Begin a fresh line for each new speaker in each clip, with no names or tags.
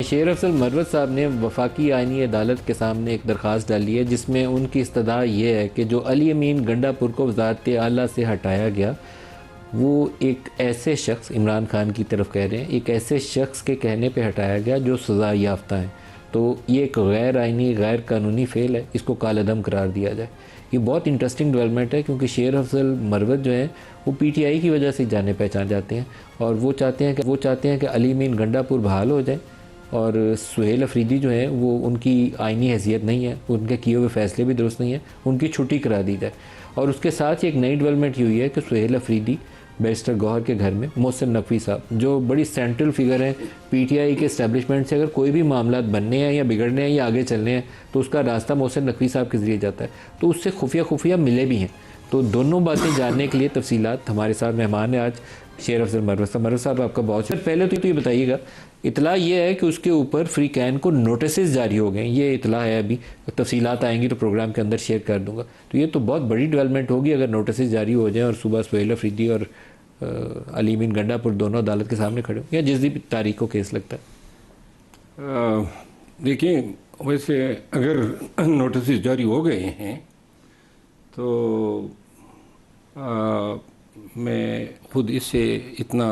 شیر افضل مروت صاحب نے وفاقی آئینی عدالت کے سامنے ایک درخواست ڈالی ہے جس میں ان کی استدعا یہ ہے کہ جو علی امین گنڈا پور کو وزارت اعلیٰ سے ہٹایا گیا وہ ایک ایسے شخص، عمران خان کی طرف کہہ رہے ہیں، ایک ایسے شخص کے کہنے پہ ہٹایا گیا جو سزا یافتہ ہیں. تو یہ ایک غیر آئینی غیر قانونی فعل ہے، اس کو کالعدم قرار دیا جائے. یہ بہت انٹرسٹنگ ڈیولپمنٹ ہے کیونکہ شیر افضل مروت جو ہیں وہ پی ٹی آئی کی وجہ سے جانے پہچان جاتے ہیں اور وہ چاہتے ہیں کہ علی امین گنڈا پور بحال ہو جائے اور سہیل افریدی جو ہیں وہ ان کی آئینی حیثیت نہیں ہے، ان کے کیے ہوئے فیصلے بھی درست نہیں ہیں، ان کی چھٹی کرا دی جائے. اور اس کے ساتھ ایک نئی ڈیولپمنٹ یہ ہوئی ہے کہ سہیل افریدی بیرسٹر گوہر کے گھر میں محسن نقوی صاحب جو بڑی سینٹرل فگر ہیں پی ٹی آئی کے اسٹیبلشمنٹ سے، اگر کوئی بھی معاملات بننے ہیں یا بگڑنے ہیں یا آگے چلنے ہیں تو اس کا راستہ محسن نقوی صاحب کے ذریعے جاتا ہے. تو اس سے خفیہ ملے بھی ہیں. تو دونوں باتیں جاننے کے لیے تفصیلات ہمارے ساتھ مہمان ہیں آج شیر افضل مروت صاحب. مروت صاحب آپ کا بہت شکریہ. پہلے تو یہ بتائیے گا، اطلاع یہ ہے کہ اس کے اوپر فری کین کو نوٹسز جاری ہو گئے ہیں، یہ اطلاع ہے، ابھی تفصیلات آئیں گی تو پروگرام کے اندر شیئر کر دوں گا. تو یہ تو بہت بڑی ڈیولپمنٹ ہوگی اگر نوٹسز جاری ہو جائیں اور صبح سہیل افریدی اور علی امین گنڈا پور دونوں عدالت کے سامنے کھڑے ہوں، یا جس بھی تاریخ کو کیس لگتا ہے.
دیکھیں، ویسے اگر نوٹسز جاری ہو گئے ہیں تو میں خود اس سے اتنا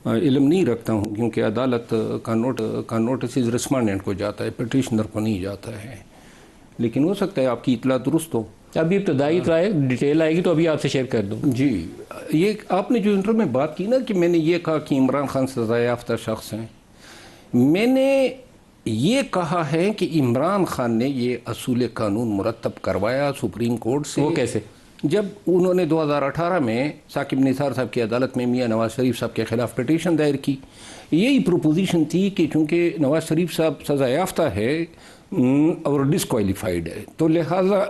علم نہیں رکھتا ہوں کیونکہ عدالت کا نوٹسز رسپانڈنٹ کو جاتا ہے، پٹیشنر کو نہیں جاتا ہے. لیکن ہو سکتا ہے آپ کی اطلاع درست ہو.
ابھی ابتدائی اطلاع ڈیٹیل آئے گی تو ابھی آپ سے شیئر کر دوں.
جی، یہ آپ نے جو انٹر میں بات کی نا کہ میں نے یہ کہا کہ عمران خان سزا یافتہ شخص ہیں، میں نے یہ کہا ہے کہ عمران خان نے یہ اصول قانون مرتب کروایا سپریم کورٹ سے.
وہ کیسے؟
جب انہوں نے 2018 میں ثاقب نثار صاحب کی عدالت میں میاں نواز شریف صاحب کے خلاف پٹیشن دائر کی. یہی پروپوزیشن تھی کہ چونکہ نواز شریف صاحب سزا یافتہ ہے اور ڈسکوالیفائڈ ہے تو لہٰذا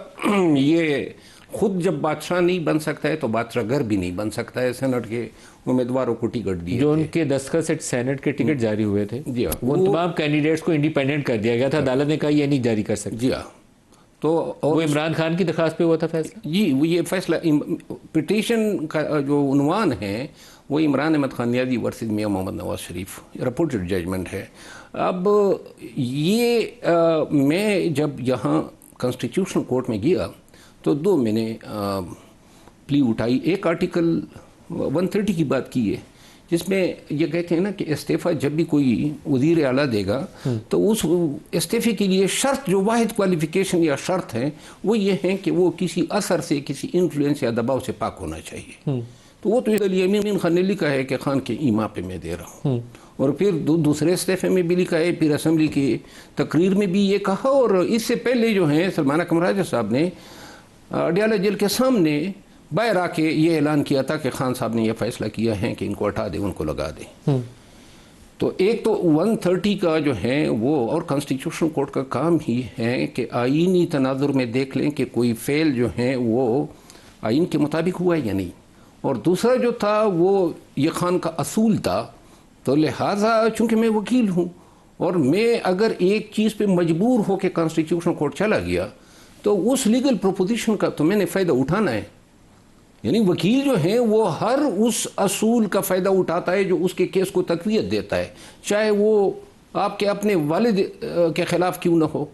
یہ خود جب بادشاہ نہیں بن سکتا ہے تو بادشاہ گھر بھی نہیں بن سکتا ہے. سینٹ کے امیدواروں کو ٹکٹ دیے
جو ان کے دستخط سے سینٹ کے ٹکٹ جاری ہوئے تھے،
جی ہاں،
وہ تمام کینڈیڈیٹس کو انڈیپینڈنٹ کر دیا گیا تھا. عدالت نے کہا یہ نہیں جاری کر سکتے.
جی ہاں، تو
وہ عمران خان کی درخواست پہ ہوا تھا فیصلہ.
جی، وہ یہ فیصلہ پٹیشن کا جو عنوان ہے وہ عمران احمد خان نیازی ورسز میاں محمد نواز شریف رپورٹڈ ججمنٹ ہے. اب یہ میں جب یہاں کانسٹیٹیوشنل کورٹ میں گیا تو دو میں نے پلی اٹھائی. ایک آرٹیکل 130 کی بات کی ہے جس میں یہ کہتے ہیں نا کہ استعفیٰ جب بھی کوئی وزیر اعلیٰ دے گا تو اس استعفے کے لیے شرط، جو واحد کوالیفیکیشن یا شرط ہے وہ یہ ہے کہ وہ کسی اثر سے، کسی انفلوئنس یا دباؤ سے پاک ہونا چاہیے. تو وہ تو علی امین خان نے لکھا ہے کہ خان کے ایما پہ میں دے رہا ہوں، اور پھر دوسرے استعفے میں بھی لکھا ہے، پھر اسمبلی کی تقریر میں بھی یہ کہا، اور اس سے پہلے جو ہیں سلمان اکرم راجہ صاحب نے اڈیالہ جیل کے سامنے باہر آ کے یہ اعلان کیا تھا کہ خان صاحب نے یہ فیصلہ کیا ہے کہ ان کو ہٹا دیں، ان کو لگا دیں. تو ایک تو 130 کا جو ہے وہ، اور کانسٹیٹیوشن کورٹ کا کام ہی ہے کہ آئینی تناظر میں دیکھ لیں کہ کوئی فعل جو ہے وہ آئین کے مطابق ہوا ہے یا نہیں. اور دوسرا جو تھا وہ یہ خان کا اصول تھا. تو لہٰذا چونکہ میں وکیل ہوں اور میں اگر ایک چیز پہ مجبور ہو کے کانسٹیٹیوشن کورٹ چلا گیا تو اس لیگل پروپوزیشن کا تو میں نے فائدہ اٹھانا ہے. یعنی وکیل جو ہیں وہ ہر اس اصول کا فائدہ اٹھاتا ہے جو اس کے کیس کو تقویت دیتا ہے، چاہے وہ آپ کے اپنے والد کے خلاف کیوں نہ ہو.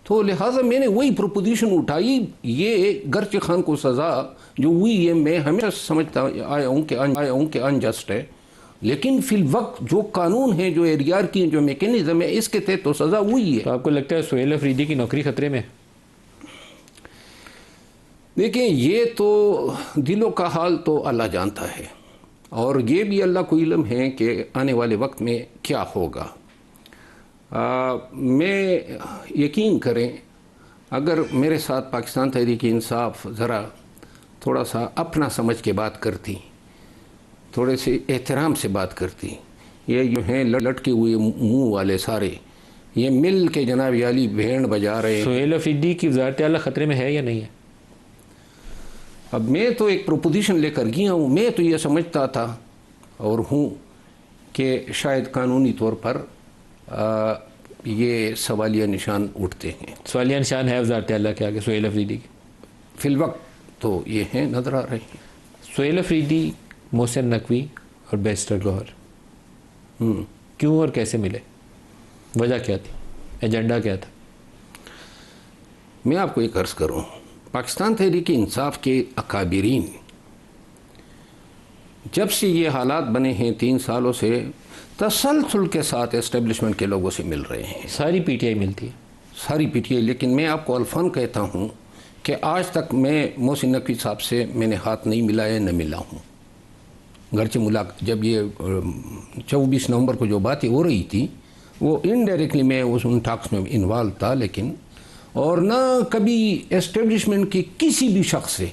تو لہٰذا میں نے وہی پروپوزیشن اٹھائی. یہ گرچہ خان کو سزا جو ہوئی ہے میں ہمیشہ سمجھتا آیا ہوں کہ انجسٹ ہے، لیکن فی الوقت جو قانون ہے، جو ایریار کی جو میکینزم ہے، اس کے تحت تو سزا ہوئی ہے.
تو آپ کو لگتا ہے سہیل افریدی کی نوکری خطرے میں؟
دیکھیں، یہ تو دلوں کا حال تو اللہ جانتا ہے، اور یہ بھی اللہ کو علم ہے کہ آنے والے وقت میں کیا ہوگا. میں یقین کریں اگر میرے ساتھ پاکستان تحریک انصاف ذرا تھوڑا سا اپنا سمجھ کے بات کرتی، تھوڑے سے احترام سے بات کرتی، یہ جو ہیں لٹکے ہوئے منہ والے سارے یہ مل کے جناب عالی بھینڈ بجا رہے ہیں.
سہیل افریدی کی وزارت اعلیٰ خطرے میں ہے یا نہیں ہے؟
اب میں تو ایک پروپوزیشن لے کر گیا ہوں. میں تو یہ سمجھتا تھا اور ہوں کہ شاید قانونی طور پر یہ سوالیہ نشان اٹھتے ہیں.
سوالیہ نشان ہے وزارت اعلیٰ کے آگے سہیل افریدی کے؟
فی الوقت تو یہ ہیں، نظر آ رہے ہیں.
سہیل افریدی، محسن نقوی اور بیرسٹر گوہر کیوں اور کیسے ملے؟ وجہ کیا تھی؟ ایجنڈا کیا تھا؟
میں آپ کو ایک عرض کروں، پاکستان تحریک انصاف کے اکابرین جب سے یہ حالات بنے ہیں 3 سالوں سے تسلسل کے ساتھ اسٹیبلشمنٹ کے لوگوں سے مل رہے ہیں.
ساری پی ٹی آئی ملتی ہے،
ساری پی ٹی آئی. لیکن میں آپ کو الفاظ کہتا ہوں کہ آج تک میں محسن نقوی صاحب سے میں نے ہاتھ نہیں ملایا، نہ ملا ہوں. گرچہ جب یہ 24 نومبر کو جو باتیں ہو رہی تھی وہ انڈائریکٹلی میں ان ٹاکس میں انوالو تھا، لیکن اور نہ کبھی اسٹیبلشمنٹ کے کسی بھی شخص سے،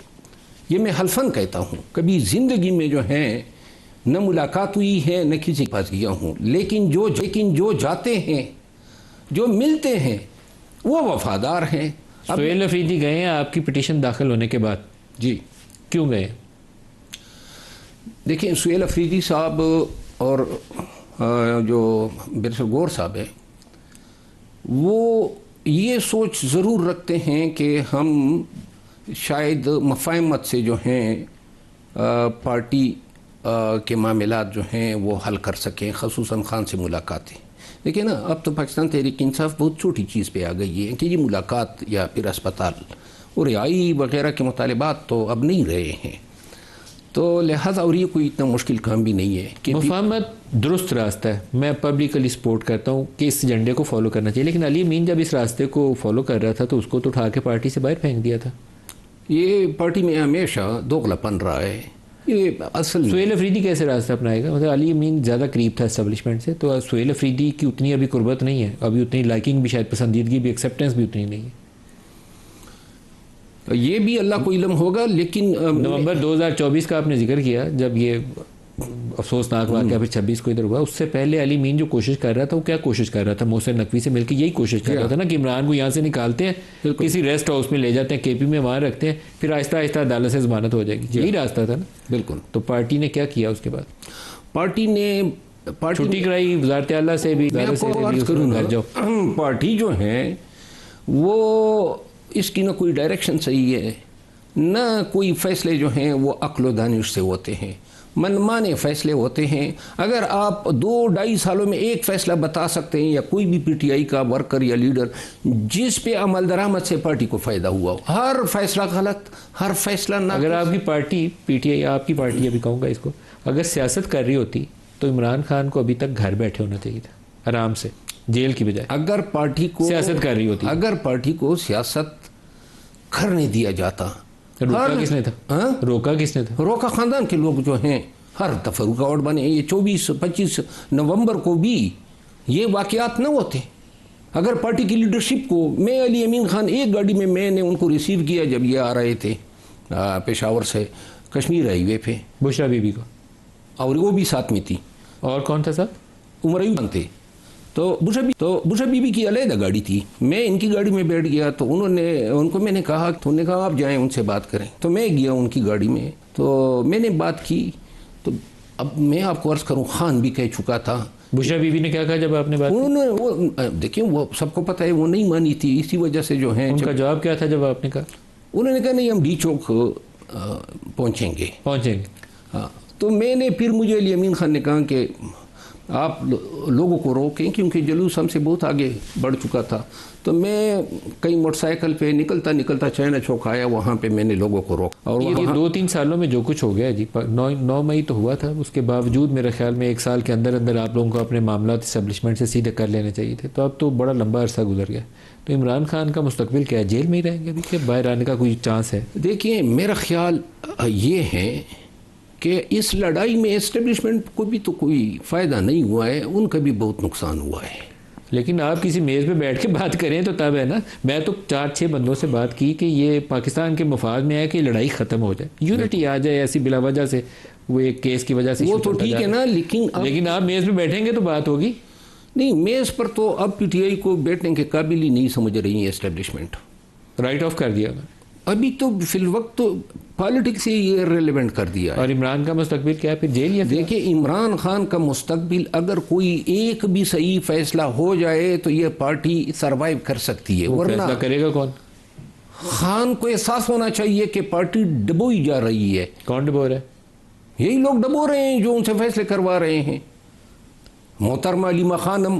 یہ میں حلفاً کہتا ہوں، کبھی زندگی میں جو ہیں نہ ملاقات ہوئی ہے نہ کسی کے پاس گیا ہوں. لیکن جو جاتے ہیں، جو ملتے ہیں، وہ وفادار ہیں.
سہیل افریدی گئے ہیں آپ کی پٹیشن داخل ہونے کے بعد؟
جی.
کیوں گئے؟
دیکھیں، سہیل افریدی صاحب اور جو برسر گور صاحب ہیں، وہ یہ سوچ ضرور رکھتے ہیں کہ ہم شاید مفاہمت سے جو ہیں پارٹی کے معاملات جو ہیں وہ حل کر سکیں، خصوصاً خان سے ملاقاتیں. دیکھیں نا، اب تو پاکستان تحریک انصاف بہت چھوٹی چیز پہ آ گئی ہے کہ یہ ملاقات یا پھر اسپتال اور رہائی وغیرہ کے مطالبات تو اب نہیں رہے ہیں. تو لہٰذا اور یہ کوئی اتنا مشکل کام بھی نہیں ہے کہ
مفاہمت درست راستہ ہے. میں پبلکلی سپورٹ کرتا ہوں کہ اس ایجنڈے کو فالو کرنا چاہیے، لیکن علی امین جب اس راستے کو فالو کر رہا تھا تو اس کو تو اٹھا کے پارٹی سے باہر پھینک دیا تھا. یہ
پارٹی میں ہمیشہ دوغلا پن رہا ہے. یہ اصل
سہیل افریدی کیسے راستہ اپنائے گا؟ مطلب علی امین زیادہ قریب تھا اسٹیبلشمنٹ سے، تو سہیل افریدی کی اتنی ابھی قربت نہیں ہے، ابھی اتنی لائکنگ بھی، شاید پسندیدگی بھی، ایکسیپٹنس بھی اتنی نہیں ہے.
یہ بھی اللہ کو علم ہوگا. لیکن
نومبر 2024 کا آپ نے ذکر کیا، جب یہ افسوسناک واقعہ پھر 26 کو ادھر ہوا، اس سے پہلے علی امین جو کوشش کر رہا تھا وہ کیا کوشش کر رہا تھا؟ محسن نقوی سے مل کے یہی کوشش کر رہا تھا نا کہ عمران کو یہاں سے نکالتے ہیں، کسی ریسٹ ہاؤس میں لے جاتے ہیں، کے پی میں وہاں رکھتے ہیں، پھر آہستہ آہستہ عدالت سے ضمانت ہو جائے گی. یہی راستہ تھا نا.
بالکل.
تو پارٹی نے کیا کیا اس کے بعد؟
پارٹی نے
چھٹی کرائی وزارت اعلیٰ سے بھی.
پارٹی جو ہیں وہ اس کی نہ کوئی ڈائریکشن صحیح ہے، نہ کوئی فیصلے جو ہیں وہ عقل و دانش سے ہوتے ہیں، منمانے فیصلے ہوتے ہیں. اگر آپ 2-2.5 سالوں میں ایک فیصلہ بتا سکتے ہیں، یا کوئی بھی پی ٹی آئی کا ورکر یا لیڈر جس پہ عمل درآمد سے پارٹی کو فائدہ ہوا ہو، ہر فیصلہ غلط، ہر فیصلہ نہ.
اگر آپ کی پارٹی پی ٹی آئی، آپ کی پارٹی ابھی کہوں گا اس کو، اگر سیاست کر رہی ہوتی تو عمران خان کو ابھی تک گھر بیٹھے ہونا چاہیے تھا، آرام سے، جیل کی بجائے.
اگر پارٹی کو
سیاست کر رہی ہوتی،
اگر پارٹی کو سیاست کرنے دیا جاتا.
روکا کس نے تھا؟ روکا کس نے تھا؟
روکا خاندان کے لوگ جو ہیں ہر دفعہ رکاوٹ بنے. یہ 24-25 نومبر کو بھی یہ واقعات نہ ہوتے اگر پارٹی کی لیڈرشپ کو. میں علی امین خان ایک گاڑی میں نے ان کو ریسیو کیا جب یہ آ رہے تھے پشاور سے کشمیر ہائی وے پہ،
بشرا بی بی کو،
اور وہ بھی ساتھ میں تھی.
اور کون تھا صاحب؟
عمر ایوب تھے. تو بشرا بی بی کی علیحدہ گاڑی تھی. میں ان کی گاڑی میں بیٹھ گیا تو ان کو میں نے کہا آپ جائیں ان سے بات کریں. تو میں گیا ان کی گاڑی میں، تو میں نے بات کی. تو اب میں آپ کو عرض کروں، خان بھی کہہ چکا تھا.
بشرا بی بی نے کیا کہا جب آپ نے بات کی؟
دیکھیں وہ سب کو پتہ ہے وہ نہیں مانی تھی. اسی وجہ سے جو ہیں
ان کا جواب کیا تھا جب آپ نے کہا؟
انہوں نے کہا نہیں، ہم ڈی چوک پہنچیں گے. ہاں. تو میں نے پھر مجھے علی امین خان نے کہا کہ آپ لوگوں کو روکیں، کیونکہ جلوس ہم سے بہت آگے بڑھ چکا تھا. تو میں کئی موٹر سائیکل پہ نکلتا چائنا چوک آیا، وہاں پہ میں نے لوگوں کو روکا. اور
یہ 2-3 سالوں میں جو کچھ ہو گیا جی، 9 مئی تو ہوا تھا، اس کے باوجود میرے خیال میں 1 سال کے اندر آپ لوگوں کو اپنے معاملات اسٹیبلشمنٹ سے سیدھے کر لینے چاہیے تھے. تو اب تو بڑا لمبا عرصہ گزر گیا. تو عمران خان کا مستقبل کیا ہے؟ جیل میں ہی رہیں گے ابھی کہ باہر آنے کا کوئی چانس ہے؟
دیکھیے، میرا خیال یہ ہے کہ اس لڑائی میں اسٹیبلشمنٹ کو بھی تو کوئی فائدہ نہیں ہوا ہے، ان کا بھی بہت نقصان ہوا ہے.
لیکن آپ کسی میز پہ بیٹھ کے بات کریں تو تب ہے نا. میں تو 4-6 بندوں سے بات کی کہ یہ پاکستان کے مفاد میں ہے کہ لڑائی ختم ہو جائے، یونٹی آ جائے. ایسی بلا وجہ سے وہ ایک کیس کی وجہ سے
وہ تو ٹھیک ہے نا، لیکن
آپ میز پہ بیٹھیں گے تو بات ہوگی
نہیں. میز پر تو اب پی ٹی آئی کو بیٹھنے کے قابل ہی نہیں سمجھ رہی ہے اسٹیبلشمنٹ.
رائٹ آف کر دیا
ابھی تو فی الوقت تو پالیٹکس سے یہ ریلیونٹ کر دیا ہے.
اور عمران کا مستقبل کیا ہے پھر؟ جیل یا؟
دیکھیں، عمران خان کا مستقبل اگر کوئی ایک بھی صحیح فیصلہ ہو جائے تو یہ پارٹی سروائیو کر سکتی ہے. ورنہ
فیصلہ کرے گا کون؟
خان کو احساس ہونا چاہیے کہ پارٹی ڈبوئی جا رہی ہے.
کون ڈبو رہا ہے؟
یہی لوگ ڈبو رہے ہیں جو ان سے فیصلے کروا رہے ہیں. محترمہ علیمہ خانم